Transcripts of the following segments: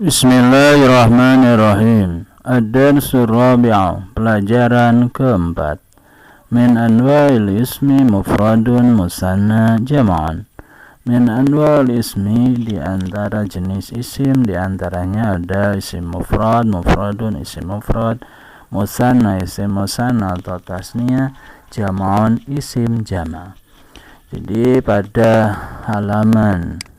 Bismillahirrahmanirrahim. Ad-darsul rabi'u, pelajaran keempat. Min anwa'il ismi mufradun musanna jama'an. Min anwa'il ismi, di antara jenis isim, di antaranya ada isim mufrad, mufradun isim mufrad, musanna isim musanna atau tasniyah, jama'un isim jama'. Jadi pada halaman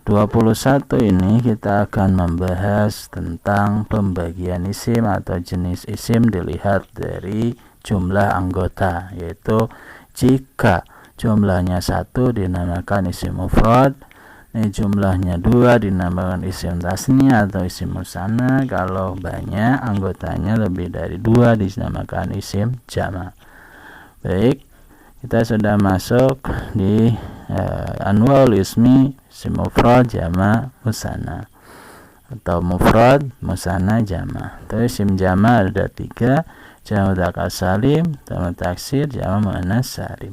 21 ini kita akan membahas tentang pembagian isim atau jenis isim dilihat dari jumlah anggota, yaitu jika jumlahnya 1 dinamakan isim mufrad, jumlahnya 2 dinamakan isim tasniyah atau isim musanna, kalau banyak anggotanya lebih dari 2 dinamakan isim jama'. Baik, kita sudah masuk di anwaul ismi, isim mufrad, jama', musanna, atau mufrad, musanna, jama'. Terus isim jama' ada 3, jama' mudzakkar salim, jama' taksir, jama' muannats salim.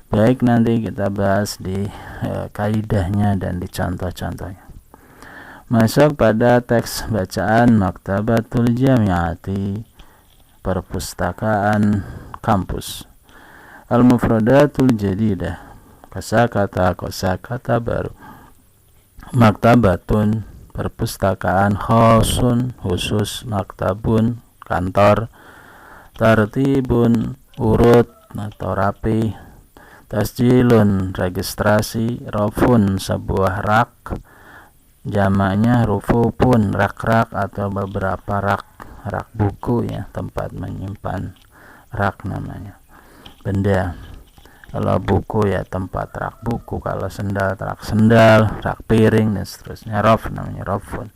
Baik, nanti kita bahas di kaidahnya dan di contoh-contohnya. Masuk pada teks bacaan Maktabatul Jami'ati, perpustakaan kampus. Al-mufradatul jadidah, kosakata baru. Maktabatun, perpustakaan. Khosun, khusus. Maktabun, kantor. Tartibun, urut atau rapi. Tasjilun, registrasi. Rofun, sebuah rak, jamaknya rufupun, rak-rak atau beberapa rak. Rak buku, ya, tempat menyimpan rak namanya, benda. Kalau buku, ya, tempat rak buku. Kalau sendal, rak sendal, rak piring, dan seterusnya. Rof namanya, rofun.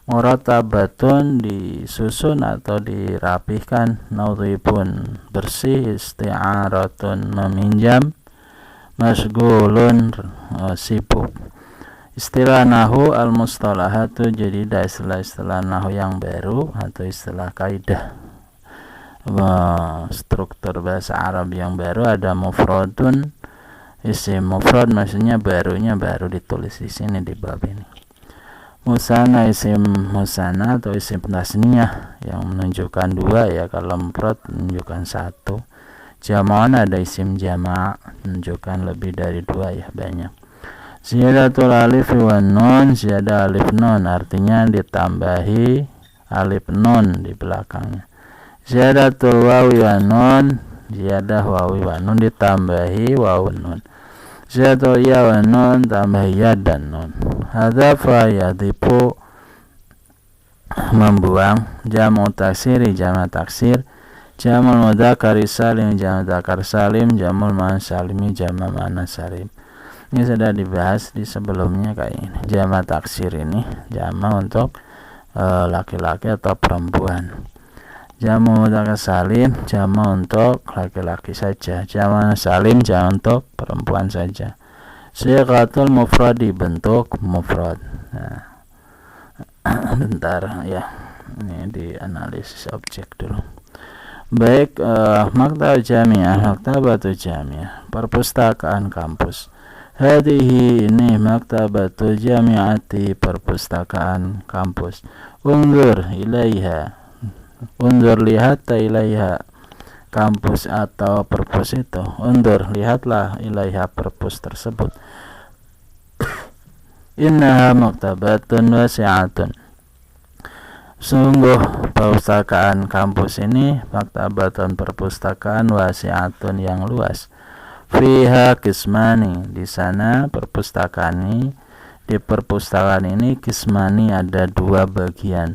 Muratabatun, disusun atau dirapihkan. Nadhifun, bersih. Isti'aratun, meminjam. Masgulun, sibuk. Istilah nahu al-mustalahatu, jadi istilah-istilah nahu yang baru atau istilah kaidah struktur bahasa Arab yang baru. Ada mufradun, isim mufrad maksudnya barunya baru ditulis di sini di bab ini. Musanna, isim musanna atau isim tasniyah yang menunjukkan 2, ya, kalau mufrad menunjukkan 1. Jama'an ada isim jama' menunjukkan lebih dari 2, ya, banyak. Ziyadatul alif wan nun, ziyadah alif nun artinya ditambahi alif nun di belakangnya. Ziyadatul wawi wa nun, ziyadah wawi wa nun ditambahi wawu nun. Ziyadatul ya wa nun, tambah ya dan nun. Hadzafa yadhifu, membuang. Jamu taksiri, jama' taksir. Jamul mudzakkar salim, jama' mudzakkar salim. Jamul muannats salimi, jama' muannats salim. Ini sudah dibahas di sebelumnya kayak ini. Jama' taksir ini jama' untuk laki-laki atau perempuan. Jamu mudzakkar salim, jama' untuk laki-laki saja. Jama' salim, jama' untuk perempuan saja. Sighatul mufradi, bentuk mufrad. Nah, bentar, ya, ini di analisis objek dulu. Baik, maktab jami'ah, maktabatu jami'ah, perpustakaan kampus. Hadihi, ini maktabatu jami'ati, perpustakaan kampus. Unzur ilaiha, undur lihat, ilaiha kampus atau perpus itu. Undur, lihatlah, ilaiha perpus tersebut. Innaha maktabatun wasi'atun, sungguh perpustakaan kampus ini maktabatun, perpustakaan, wasi'atun, yang luas. Fiha kismani, di sana perpustakaan ini, di perpustakaan ini kismani ada 2 bagian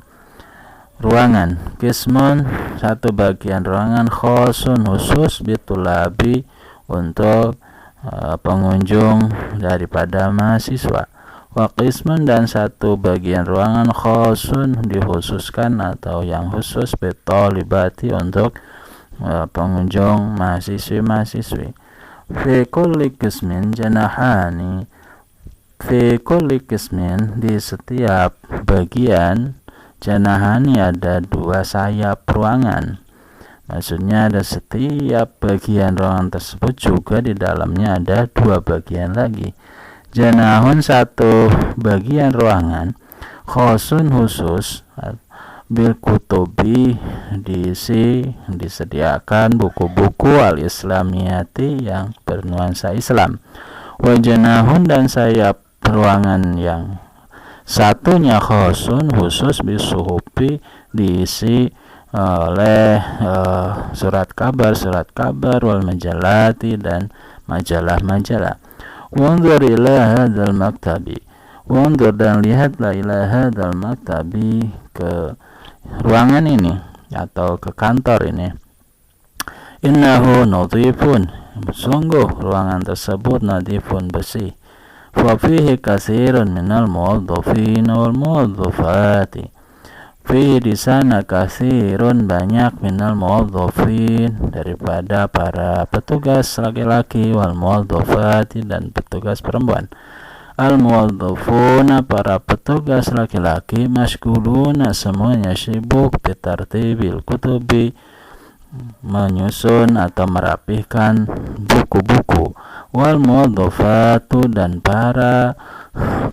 ruangan. Kismun, 1 bagian ruangan. Khosun, khusus. Bitulabi, untuk pengunjung daripada mahasiswa. Wa qismun, dan 1 bagian ruangan. Khosun, dikhususkan atau yang khusus. Bitolibati, untuk pengunjung mahasiswi-mahasiswi. Fi kulli qismin janahani, fi kulli qismin, di setiap bagian. Janahani, ada 2 sayap ruangan. Maksudnya ada setiap bagian ruangan tersebut juga di dalamnya ada 2 bagian lagi. Janahun, 1 bagian ruangan. khosun khusus, bil kutubi disediakan buku-buku al-islamiyati yang bernuansa Islam, wa janahun dan sayap ruangan yang satunya khosun khusus bisuhufi diisi oleh surat kabar wal majalati dan majalah-majalah. Wanzur ila hadzal maktabi, wanzur dan lihatlah ila hadzal maktabi, ke ruangan ini atau ke kantor ini. Innahu nadhifun, sungguh ruangan tersebut nadhifun, bersih. Wa fihi katsirun minal muwaddhafin wal muwaddhafati, fihi di sana katsirun banyak minal muwaddhafin daripada para petugas laki-laki, wal muwaddhafati dan petugas perempuan. Al muwaddhafuna para petugas laki-laki, masghuluna semuanya sibuk, bitartibil kutubi menyusun atau merapihkan buku-buku, wal muwaddhafatu dan para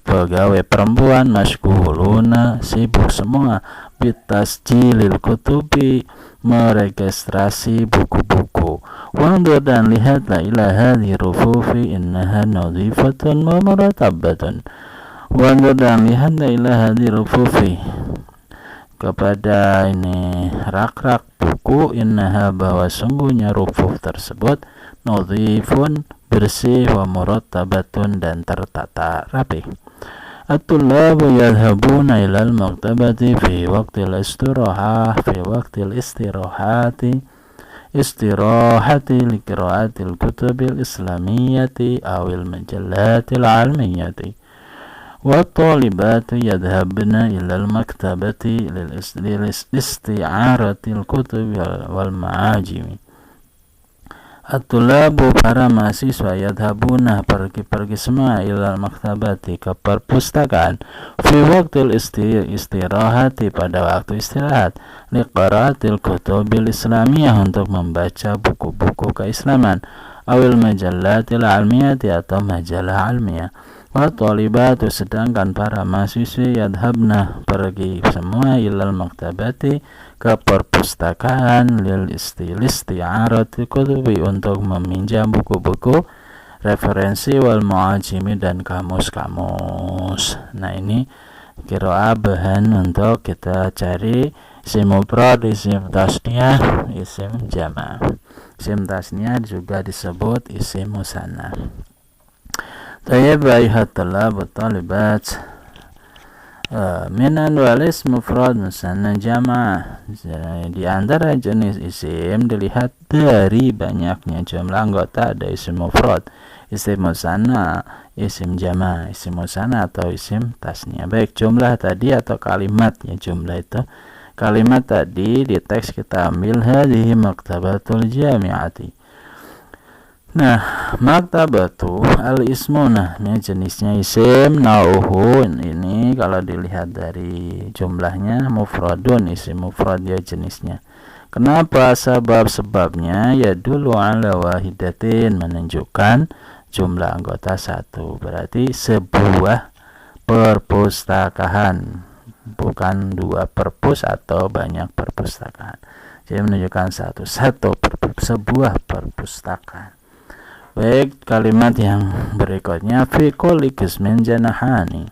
pegawai perempuan, masghuluna sibuk semua, bitasjilil kutubi meregistrasi buku-buku. Wanzur dan lihatlah ila hadhi rufufi innaha nadhifatun wa muratabatun. Wanzur dan lihatlah ila hadhi rufufi, kepada ini rak-rak buku, innaha bahwa sungguhnya rufuf tersebut, nadhifun bersih, wa murattabatun dan tertata rapi. At-tullabu yadhhabuna ilal maktabati fi waqtil istirahati li qiraatil kutubil islamiyyati awil majallatil almiyyati. Wat-talibatu yadhhabna ilal maktabati lil isti'aratil kutubi wal ma'ajimi. At-tulabu para mahasiswa, yadhabuna pergi semua, ilal maktabati ke perpustakaan, fi waqtil istirahati pada waktu istirahat, liqaraatil kutubil islamiyah untuk membaca buku-buku keislaman, awil majallatil almiyati atau majalah almiyah. Wa talibatu sedangkan para mahasiswa, yadhabna pergi semua, ilal maktabati ke perpustakaan, lil isti'arati kutubi untuk meminjam buku-buku referensi, wal mu'ajimi dan kamus-kamus. Nah, ini qiraah bahan untuk kita cari isim mufrad, isim tasniyah, isim jama'. Isim tasniyah juga disebut isim musanna. Tayyib ayuhat talab wa talibat, minan walis mufrad musanna jama'. Di antara jenis isim dilihat dari banyaknya jumlah anggota, ada isim mufrad, isim musanna, isim jama', isim musanna atau isim tasniyah. Baik jumlah tadi atau kalimat, ya jumlah itu kalimat tadi di teks kita ambil hadhihi maktabatul jami'ati. Nah, maktabatu al-ismuna, ini jenisnya isim, nauhu ini kalau dilihat dari jumlahnya mufradun, isim mufrad ya jenisnya. Kenapa? Sebabnya ya dulu ala wahidatin, menunjukkan jumlah anggota satu, berarti sebuah perpustakaan, bukan dua perpus atau banyak perpustakaan. Jadi menunjukkan sebuah perpustakaan. Baik, kalimat yang berikutnya fi kulli qismin janahani.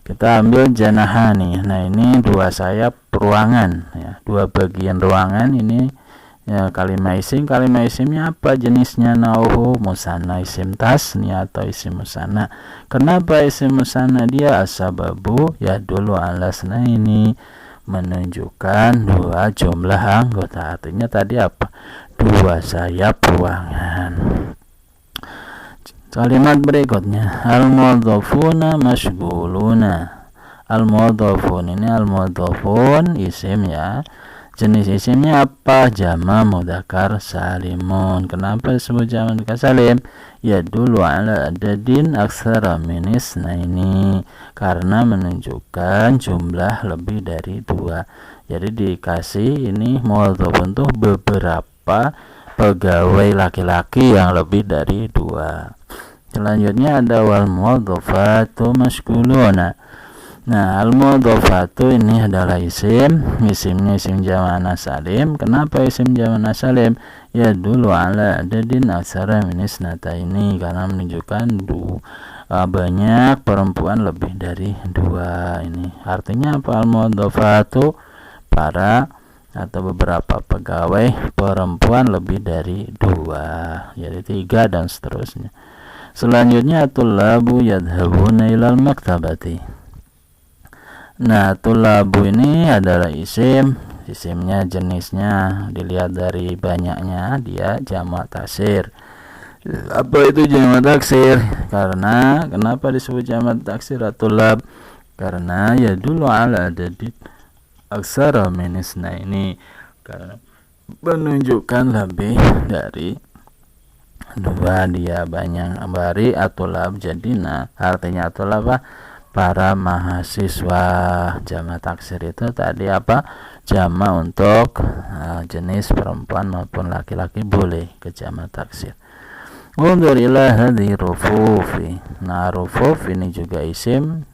Kita ambil janahani. Nah, ini dua sayap ruangan ya, dua bagian ruangan ini ya. Kalimat isimnya apa jenisnya? Nauhu musanna, isim tasniyah atau isim musanna. Kenapa isim musanna? Dia asababu ya dulu ala ini, menunjukkan dua jumlah anggota. Artinya tadi apa? Dua sayap ruangan. Kalimat berikutnya al-muwaddhafuna masghuluna. Al-muwaddhafun ini al-muwaddhafun isim ya. Jenis isimnya apa? Jama' mudzakkar salimun. Kenapa disebut jama' mudzakkar salim? Ya dulu ala adadin aktsara min isnaini, karena menunjukkan jumlah lebih dari dua. Jadi dikasih ini muwaddhafun tuh beberapa pegawai laki-laki yang lebih dari dua. Selanjutnya ada wal muwaddhafatu masghuluna. Nah, al-mudhofatu ini adalah isimnya isim jamak salim. Kenapa isim jamak salim? Ya dulu ala adadin aksara min isnataini, karena menunjukkan banyak perempuan lebih dari 2 ini. Artinya apa? Al-mudhofatu para atau beberapa pegawai perempuan lebih dari 2, jadi 3 dan seterusnya. Selanjutnya tulabu yadhabuna ilal maktabati. Nah, tulabu ini adalah isimnya jenisnya dilihat dari banyaknya, dia jamak taksir. Apa itu jamak taksir? Karena kenapa disebut jamak taksir tulab? Karena ya dulu ala adadid aksara min isnaini, karena menunjukkan lebih dari 2, dia banyak. Bari atulab jadina, artinya atulab apa? Para mahasiswa. Jamak taksir itu tadi apa? Jamak untuk jenis perempuan maupun laki-laki boleh ke jamak taksir. Undur ila hadhi rufufi. Nah, rufuf ini juga isim,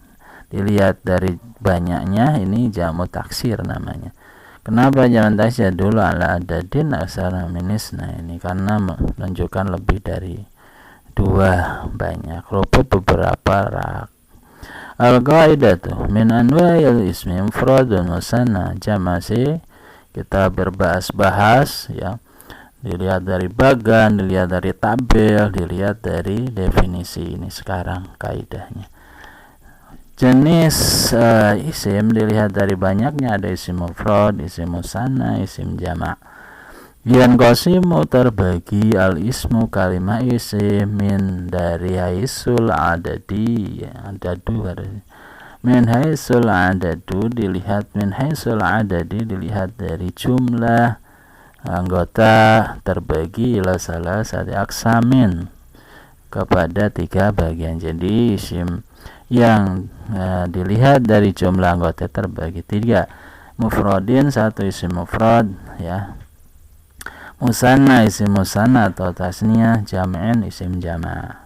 dilihat dari banyaknya, ini jamak taksir namanya. Kenapa jamak taksir? Dulu ala adadin aksara min isnaini, karena menunjukkan lebih dari 2, banyak. Rufuf beberapa Al-qaidatu min anwa'il ismi mufradun musanna jamasi. Kita berbahas ya, dilihat dari bagan, dilihat dari tabel, dilihat dari definisi. Ini sekarang kaidahnya. Jenis isim dilihat dari banyaknya, ada isim mufrad, isim musanna, isim jamak. Yan qasimu terbagi al-ismu kalimah isim min dari haisul adadi, adadu min haisul adadu dilihat, min haisul adadi dilihat dari jumlah anggota, terbagi ila salah satu aksamin kepada 3 bagian. Jadi isim yang dilihat dari jumlah anggota terbagi 3. Mufradin, 1 isim mufrad ya, musanna isim musanna atau tasniyah, jam'in isim jama'.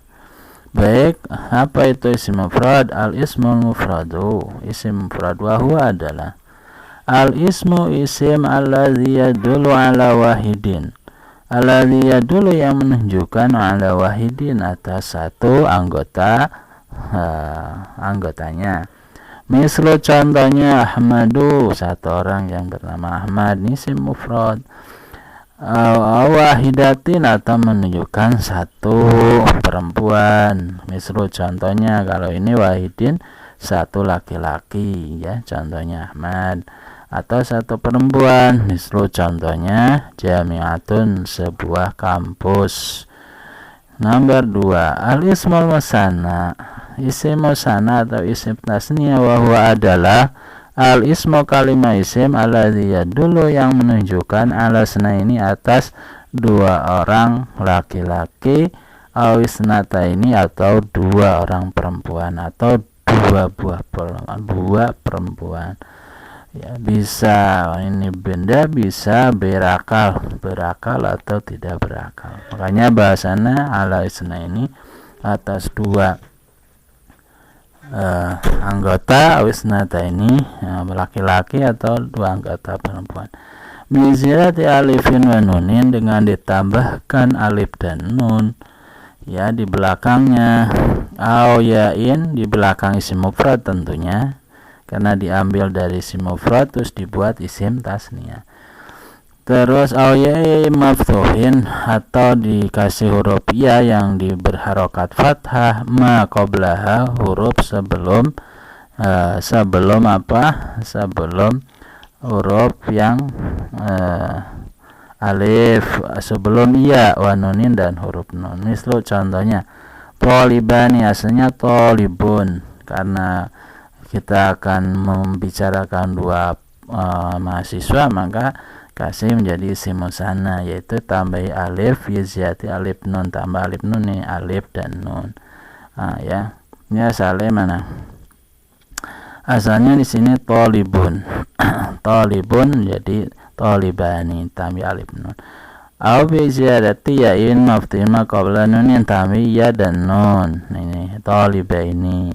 Baik, apa itu isim mufrad? Al ismul mufradu, isim mufrad wa huwa adalah al ismu isim alladzi yadullu ala wahidin, alladzi yadullu yang menunjukkan ala wahidin atas 1 anggotanya. Misal contohnya Ahmadu, 1 orang yang bernama Ahmad, ini isim mufrad. Wahidatin atau menunjukkan 1 perempuan. Misal contohnya kalau ini wahidin 1 laki-laki ya, contohnya Ahmad, atau 1 perempuan. Misal contohnya jami'atun, sebuah kampus. Nomor 2, al-ismul musanna, isim musanna atau isim tasniyah wa huwa adalah al-ismu kalimah isim alladzi yadullu yang menunjukkan ala ini atas 2 orang laki-laki, awisnata ini atau 2 orang perempuan, atau 2 perempuan ya. Bisa ini benda bisa berakal atau tidak berakal, makanya bahasanya ala ini atas 2 anggota awisnata ini laki-laki atau 2 anggota perempuan. Bizirati alifin wa nunin, dengan ditambahkan alif dan nun ya di belakangnya, au yain di belakang isim mufrad tentunya, karena diambil dari isim mufrad terus dibuat isim tasniyah. Terus au yain maftuhin atau dikasih huruf ya yang berharokat fathah, ma qablaha huruf sebelum sebelum huruf yang alif, sebelum ya, wa nunin dan huruf nun. Misal contohnya tolibani, asalnya tolibun, karena kita akan membicarakan 2 mahasiswa, maka kasih menjadi isim musanna, yaitu tambahi alif yizati alif nun, tambah alif nun nih, alif dan nun. Ya, ini asalnya mana? Asalnya di sini tolibun, tolibun jadi tolibani, tambah alif nun. Au bi ziyadati ya'in maftuhah qabla nunin, tambah ya dan nun. Ini toliba ini.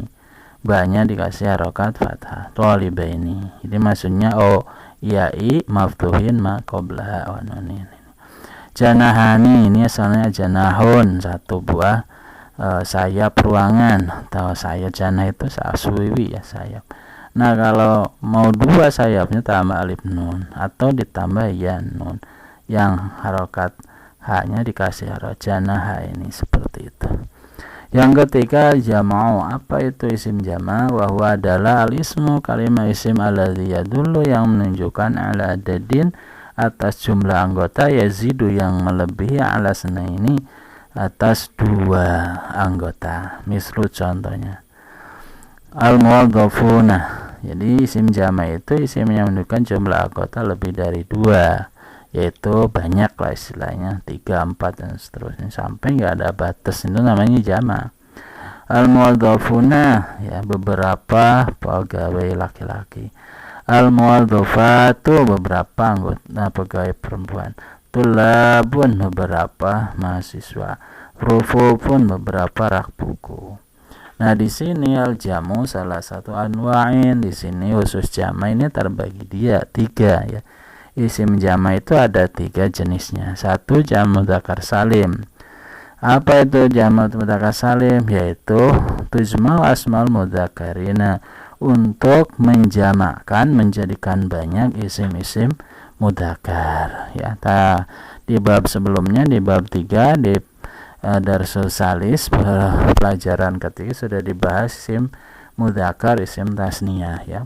banyak dikasih harokat fathah. Thalibaini. Jadi maksudnya yai maftuhin ma qablaha wa nunin. Janahani ini asalnya janahun, satu buah sayap ruangan, atau sayap janah itu suwiwi ya, sayap. Nah kalau mau dua sayapnya tambah alif nun atau ditambah ya nun yang harokat haknya dikasih harokat janah ini, seperti itu. Yang ketiga jama'u. Apa itu isim jama'? Wahwa adalah al-ismu kalimah isim alladzi yadullu yang menunjukkan ala adadin atas jumlah anggota, yazidu yang melebihi ala ini atas dua anggota. Mislu contohnya al-muwaddafuna. Jadi isim jama' itu isim yang menunjukkan jumlah anggota lebih dari dua, yaitu banyak lah istilahnya, 3, 4 dan seterusnya sampai nggak ada batas, itu namanya jama'. Al-muwaddafuna ya beberapa pegawai laki-laki. Al-muwaddafatu beberapa anggota pegawai perempuan. Tulabun beberapa mahasiswa. Rufufun beberapa rak buku. Nah di sini al-jamu salah satu anwa'in. Di sini khusus jama ini terbagi dia 3 ya. Isim jama itu ada 3 jenisnya. 1 jamu dzakar salim. Apa itu jamu dzakar salim? Yaitu tujma'u asmal mudzakarina, untuk menjamakkan, menjadikan banyak isim-isim mudzakkar ya. Di bab sebelumnya, di bab 3 di Darsul Salis pelajaran ketiga sudah dibahas isim mudzakkar, isim tasniyah ya.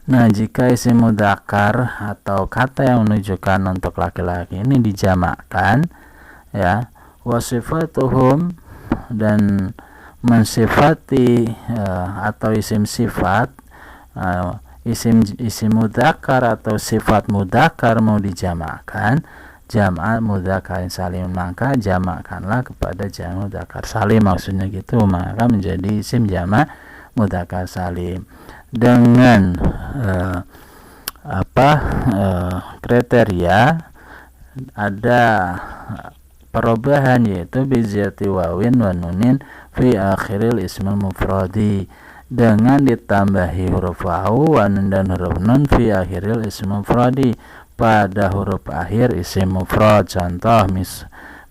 Nah jika isim mudzakkar atau kata yang menunjukkan untuk laki-laki ini dijamakkan ya, wasifatuhum dan mensifati atau isim sifat, isim mudzakkar atau sifat mudzakkar mau dijamakkan, jama' mudzakkar salim, maka jamakkanlah kepada jama' mudzakkar salim, maksudnya gitu, maka menjadi isim jama' mudzakkar salim dengan kriteria ada perubahan, yaitu biziyati wawin wa nunin fi akhiril ismil mufradi, dengan ditambahi huruf wawu wa nun dan huruf nun fi akhiril ismil mufradi, pada huruf akhir isim mufrad. Contoh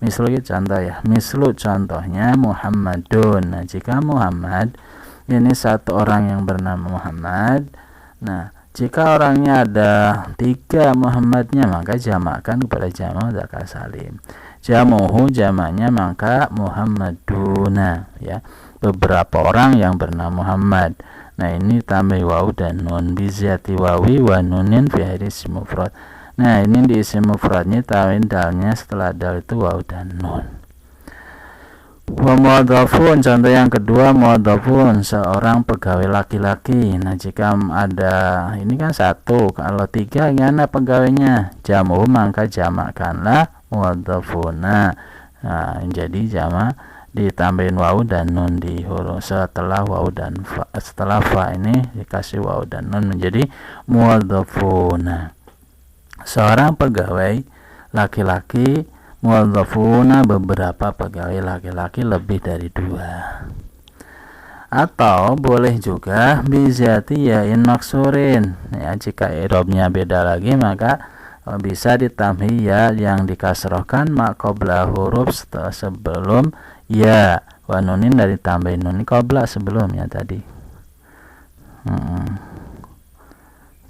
mislu contoh ya, mislu contohnya Muhammadun. Nah jika Muhammad ini satu orang yang bernama Muhammad, nah jika orangnya ada 3 Muhammadnya, maka jamakkan kepada jama' dzakar salim. Jamuhu jamaknya maka Muhammaduna ya, beberapa orang yang bernama Muhammad. Nah ini tambah wawu dan nun, biziyati wawi wa nunin fi akhir isim mufrad. Nah ini di isim mufradnya tawin dalnya setelah dal itu wawu dan nun. Wa muwadzafun, contoh yang kedua muwadzafun, seorang pegawai laki-laki. Nah jika ada ini kan 1, kalau 3 gimana pegawainya? Jamuhu maka jamakkanlah muwadzafuna. Nah jadi jama' ditambahin wawu dan nun di huruf setelah wawu dan fa, setelah fa ini dikasih wawu dan nun menjadi muwadzafuna. Seorang pegawai laki-laki, muwadzafuna beberapa pegawai laki-laki lebih dari 2. Atau boleh juga bizati yain maksurin ya, jika i'rabnya beda lagi maka bisa ditambahi ya yang dikasrohkan qabla huruf sebelum ya, wa nunin dari tambahin nun qabla sebelumnya tadi.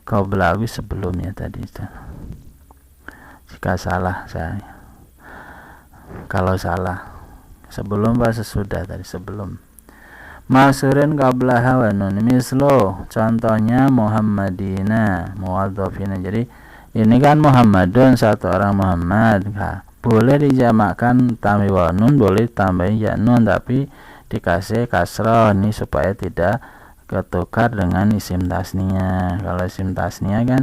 Qabla sebelumnya tadi itu. Jika salah saya, kalau salah sebelum bahasa sesudah tadi, sebelum. Maksurin qablaha wa nun, mislo contohnya Muhammadina muwadzafina. Jadi ini kan Muhammadun, satu orang Muhammad. Nah, boleh dijamakkan tambah wa nun, boleh tambahin ya nun, tapi dikasih kasroh ini supaya tidak ketukar dengan isim tasniyah. Kalau isim tasniyah kan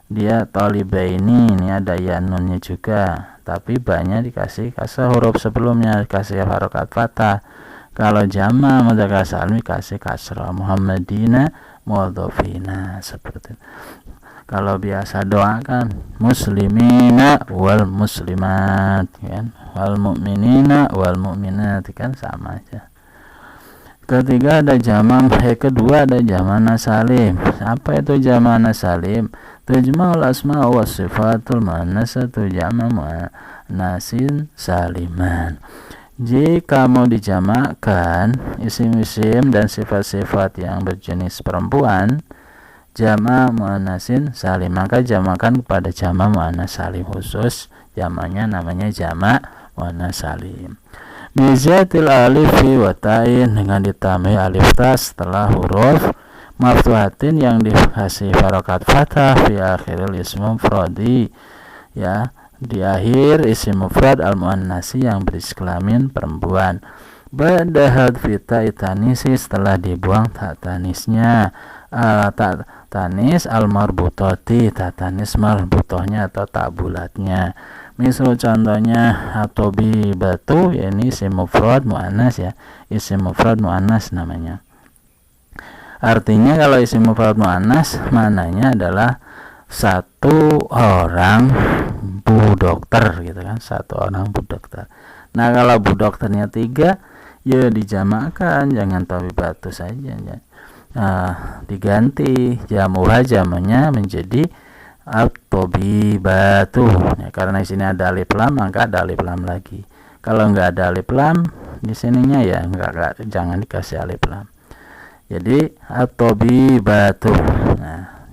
dia thalibaini, ini ada ya nunnya juga, tapi banyak dikasih kasroh huruf sebelumnya, dikasih harokat fathah. Kalau jama' mudzakkar salim dikasih kasroh, Muhammadina muwadzafina, seperti itu. Kalau biasa doakan muslimina wal muslimat kan, wal mu'minina wal mu'minat kan sama aja. Kedua ada jamana salim. Apa itu jamana salim? Tujma'ul asma wa sifatul muannasatu jama' muannasin saliman. Jika mau dijamakkan isim-isim dan sifat-sifat yang berjenis perempuan jama' muannasin salim, maka jamakan kepada jama' muannas salim khusus, jamaknya namanya jama' muannas salim. Bizatil alif wa ta'in, dengan ditambahi alif ta setelah huruf maftuhatin yang dikasih harokat fathah fi akhiril ism mufradi, ya, di akhir isim mufrad al muannasi yang berisi kelamin perempuan. Ba'da hadfi ta'i tanisi, setelah dibuang ta tanisnya, ta tanis al marbutati, ta tanis marbutohnya atau tak bulatnya. Misal contohnya atobi batu, ya ini isim mufrad muannas, ya, isim mufrad muannas namanya. Artinya kalau isim mufrad muannas mananya adalah satu orang bu dokter gitu kan, satu orang bu dokter. Nah kalau bu dokternya 3 ya dijamakkan, jangan tabibatu saja ya. Diganti jamuha jamanya menjadi at-tabibatu, ya, karena di sini ada alif lam maka ada alif lam lagi. Kalau enggak ada alif lam di sininya ya enggak, jangan dikasih alif lam. Jadi at-tabibatu. Nah,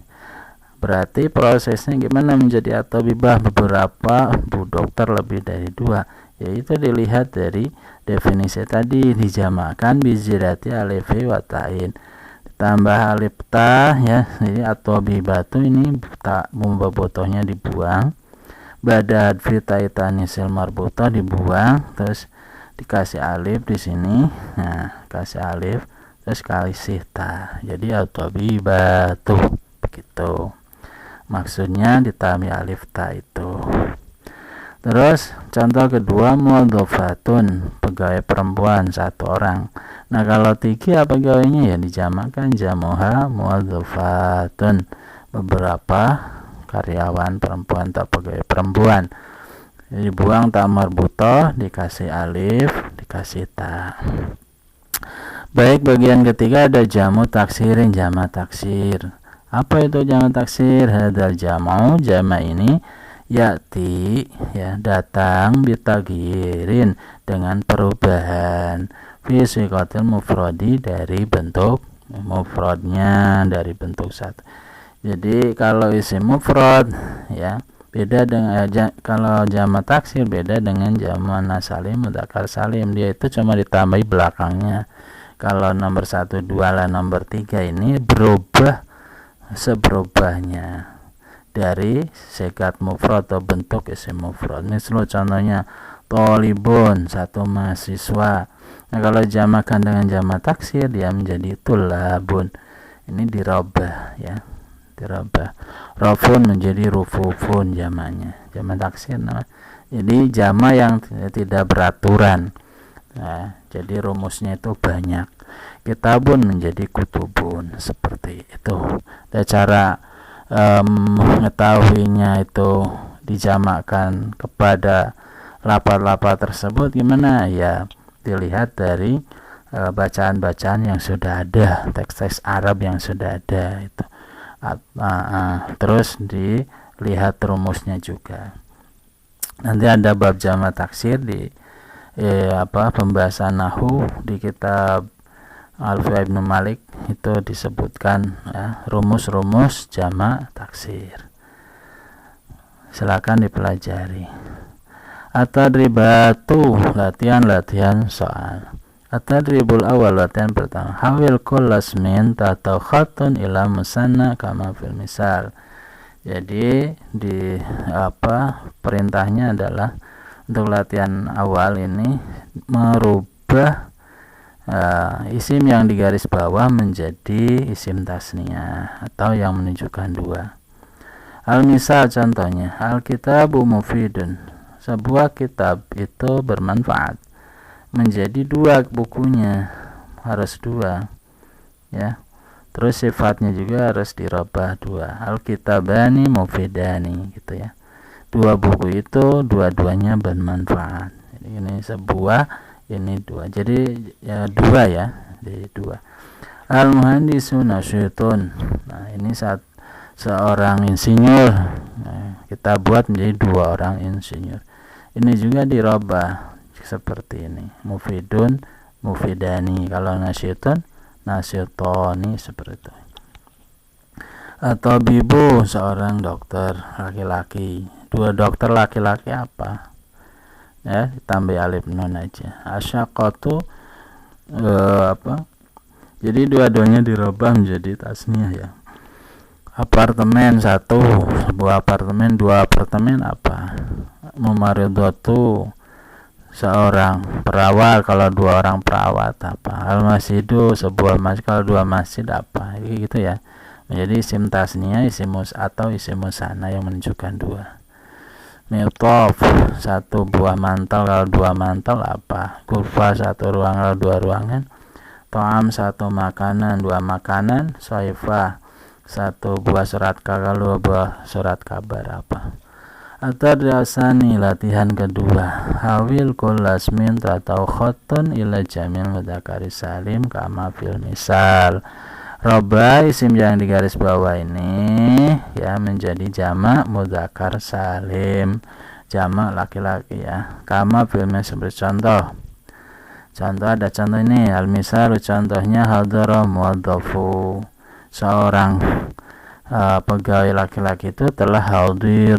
berarti prosesnya gimana menjadi at-tabibah? Beberapa bu dokter lebih dari 2, yaitu dilihat dari definisi tadi, dijamakkan bizirati alif wa ta'in, tambah alif ta, ya. Jadi at-tabibatu ini tak botohnya dibuang, badad fi taitanisil marbuta dibuang, terus dikasih alif di sini. Nah, kasih alif terus kasih ta, jadi at-tabibatu begitu. Maksudnya ditambah alif ta itu. Terus contoh kedua, mudhofatun, pegawai perempuan 1 orang. Nah kalau 3 pegawainya ya dijamakkan jamuha mudhofatun, beberapa karyawan perempuan atau pegawai perempuan. Jadi buang ta marbutoh, dikasih alif, dikasih ta. Baik, bagian ketiga ada jamu taksirin, jama taksir. Apa itu jama taksir? Hadal jamu, jama ini yati, ya, datang bitagirin, dengan perubahan fisikatil mufradi, dari bentuk mufradnya, dari bentuk satu. Jadi kalau isim mufrad, ya, beda dengan kalau jama taksir beda dengan jama salim mudzakkar salim, dia itu cuma ditambahi belakangnya. Kalau nomor 1, 2 lah, nomor 3 ini berubah seberubahnya dari sigat mufrad atau bentuk isim mufrad. Misal contohnya tolibun, 1 mahasiswa. Nah kalau jamakan dengan jama taksir dia menjadi tulabun, ini dirubah, ya, dirubah. Rafun menjadi rufufun jamanya, jama taksir namanya. Jadi jama yang tidak beraturan. Nah, jadi rumusnya itu banyak. Kitabun menjadi kutubun, seperti itu. Dan cara mengetahuinya itu dijamakkan kepada lafaz-lafaz tersebut gimana? Ya, dilihat dari bacaan-bacaan yang sudah ada, teks-teks Arab yang sudah ada itu. Terus dilihat rumusnya juga. Nanti ada bab jama taksir di pembahasan nahwu di kitab Alfiya Ibnu Malik, itu disebutkan, ya, rumus-rumus jama taksir. Silakan dipelajari. At-tadribatu, latihan soal. At-tadribul awal, latihan pertama. Hawil kullasmin tatau khatun ila musanna kama fil misal. Jadi perintahnya adalah untuk latihan awal ini merubah isim yang di garis bawah menjadi isim tasniyah atau yang menunjukkan 2. Al-misal contohnya, al-kitabu mufidun, sebuah kitab itu bermanfaat, menjadi 2 bukunya, harus 2, ya. Terus sifatnya juga harus dirubah 2. Al-kitabani mufidani, gitu ya. 2 buku itu dua-duanya bermanfaat. Jadi ini sebuah, ini 2. Jadi ya 2, ya. jadi 2. Al-muhandisu nasyitun. Nah, ini seorang insinyur. Nah, kita buat menjadi 2 orang insinyur. Ini juga dirubah seperti ini. Mufidun, mufidani. Kalau nasyitun, nasyitoni, seperti itu. Atau bibu, seorang dokter laki-laki. 2 dokter laki-laki apa? Ya, ditambah alif nun aja. Asyaqatu jadi dua-duanya dirubah menjadi tasniah ya. Apartemen 1, sebuah apartemen. 2 apartemen apa? Mumaridatu, seorang perawat. Kalau 2 orang perawat apa? Al-masjidu, sebuah masjid. Kalau 2 masjid apa? Gitu ya. Menjadi isim tasniah, isim atau isim musanna yang menunjukkan 2. Mi'tof, 1 buah mantel. Kalau 2 mantel apa? Ghurfah, 1 ruangan. Kalau 2 ruangan. To'am, 1 makanan. 2 makanan. Soifah, 1 buah surat kabar. Kalau 2 buah surat kabar apa? At-tadasani, latihan kedua. Hawil kulasmin atau khotun ila jamil mudzakkari salim kama fil misal. Roba isim yang digaris bawah ini ya menjadi jamak mudzakkar salim, jamak laki-laki ya. Kama filmnya seperti contoh. Contoh ada contoh ini, al-misal contohnya hadara muwadzafu. Seorang pegawai laki-laki itu telah hadir,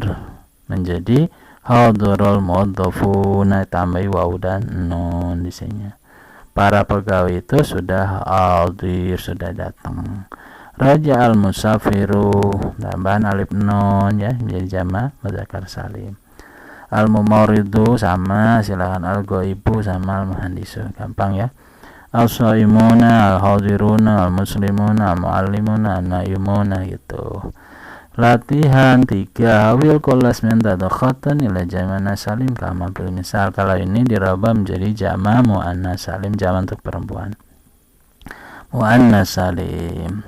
menjadi hadarul muwadzafu. Nah, tambahi waw dan nun di sini. Para pegawai itu sudah hadir, sudah datang. Raja al-musafiru, tambahan alif nun ya, menjadi jamak mudzakkar salim. Al-mumaridu sama, silakan. Al-ghaibu sama al-muhandisu, gampang ya. Al-shaimuna, al-hadiruna, al-muslimuna, al-muallimuna, an-naimuna gitu. Latihan 3. Hawil kolas mentado khotan ila jamana salim kama bil misal. Kalau ini dirubah menjadi jama muannas salim, jama untuk perempuan. Muannas salim.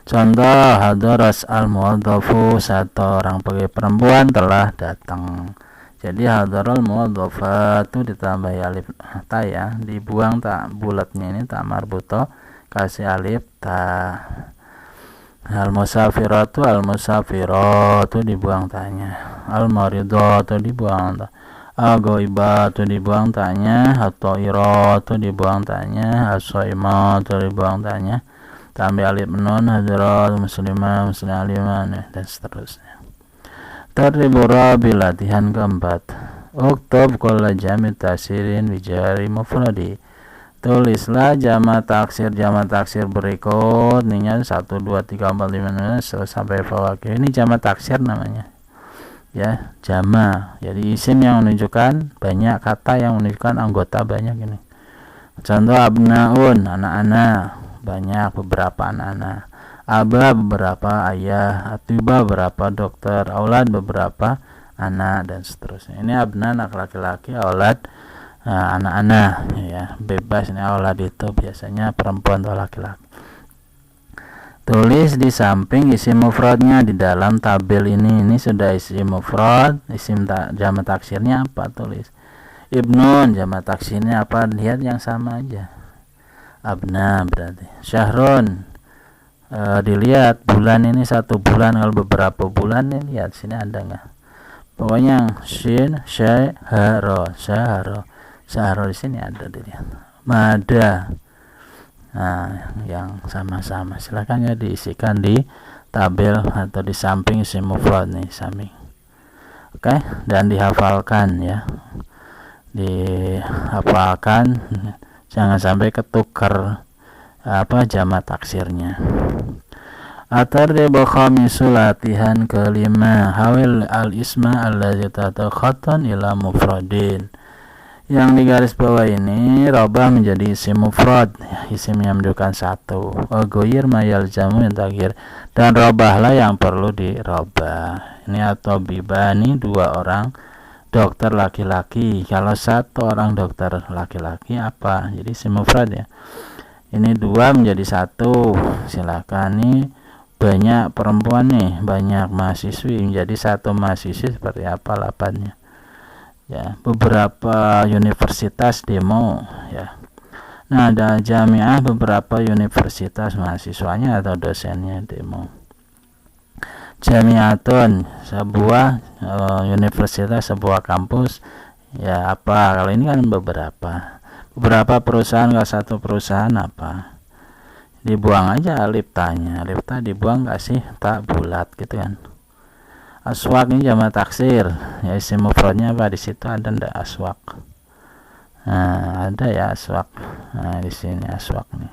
Contoh, hadaras al muwadzafu, 1 orang pegawai perempuan telah datang. Jadi hadaral muwadzafatu ditambah alif ta ya, dibuang tak bulatnya ini, tak marbuto, kasih alif ta. Al-musafiratu, al-musafiratu dibuang tanya. Al-maridatu dibuang ta. Al-ghaibatu dibuang tanya. At-ta'iratu dibuang tanya. As-shaimatu dibuang tanya. Tambah alif nun, hadirat, muslimah, muslimah, dan seterusnya. Tadribu rabi, latihan keempat. Uktub kulla jami' taksirin bijari mufradi. Tulislah jamak taksir berikut. Ininya 1, 2, 3, 4, 5 sampai fawakih. Ini jamak taksir namanya ya, jamak. Jadi isim yang menunjukkan banyak, kata yang menunjukkan anggota banyak ini. Contoh, abnaun, anak-anak, banyak, beberapa anak-anak. Aba, beberapa ayah. Atiba, beberapa dokter. Aulad, beberapa anak, dan seterusnya. Ini abna, anak laki-laki. Aulad, anak-anak ya, bebas. Ini aulad itu biasanya perempuan atau laki-laki. Tulis di samping isim mufradnya di dalam tabel ini. Ini sudah isim mufrad. Isim jamak taksirnya apa? Tulis ibnun, jamak taksirnya apa? Lihat yang sama aja. Abna berarti. Syahrun, dilihat bulan ini 1 bulan. Kalau beberapa bulan nih, lihat sini ada nggak? Pokoknya shin, syahro, Syahro di sini ada, dilihat. Mada. Nah, yang sama-sama silakan ya diisikan di tabel atau di samping isim mufrad nih, samping. Oke, dan dihafalkan ya. Dihafalkan, jangan sampai ketukar jamak taksirnya. At-tartibu khamisu, latihan kelima. Hawil al-isma allazi tatakhatan ila mufradin. Yang di garis bawah ini robah menjadi isim mufrad, isim yang menunjukkan 1. Goyir mayal jamu yang takhir, dan robahlah yang perlu dirobah. Ini atau bibani, 2 orang dokter laki-laki. Kalau 1 orang dokter laki-laki apa? Jadi isim mufrad ya. Ini 2 menjadi 1. Silakan. Ini banyak perempuan nih, banyak mahasiswi, menjadi 1 mahasiswi. Seperti apa lapatnya? Ya, beberapa universitas demo ya. Nah, ada jamiah beberapa universitas mahasiswanya atau dosennya demo. Jamiatun sebuah universitas, sebuah kampus. Ya apa? Kalau ini kan beberapa perusahaan, kalau satu perusahaan apa? Dibuang aja alif tanya, alif ta dibuang kasih tak bulat gitu kan. Aswak ini jamak taksir, ya isim mufradnya apa di situ ada ndak aswak? Nah, ada ya aswak. Nah, di sini aswak nih.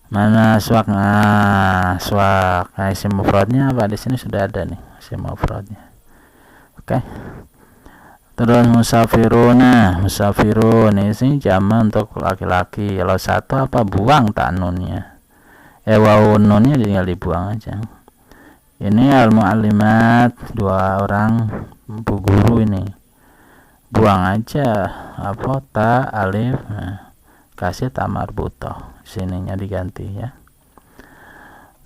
Mana aswak? Nah, aswak. Nah, isim mufradnya apa di sini sudah ada nih isim mufradnya. Oke. Terus musafirun ini jamak untuk laki-laki. Kalau satu apa buang tak nunnya. Wawu nunnya tinggal dibuang aja. Ini al-muallimat, dua orang bu guru ini. Buang aja apa ta alif, nah, kasih ta marbutoh. Sininya diganti ya.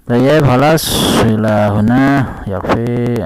Tayyib halas ilahuna yakfi.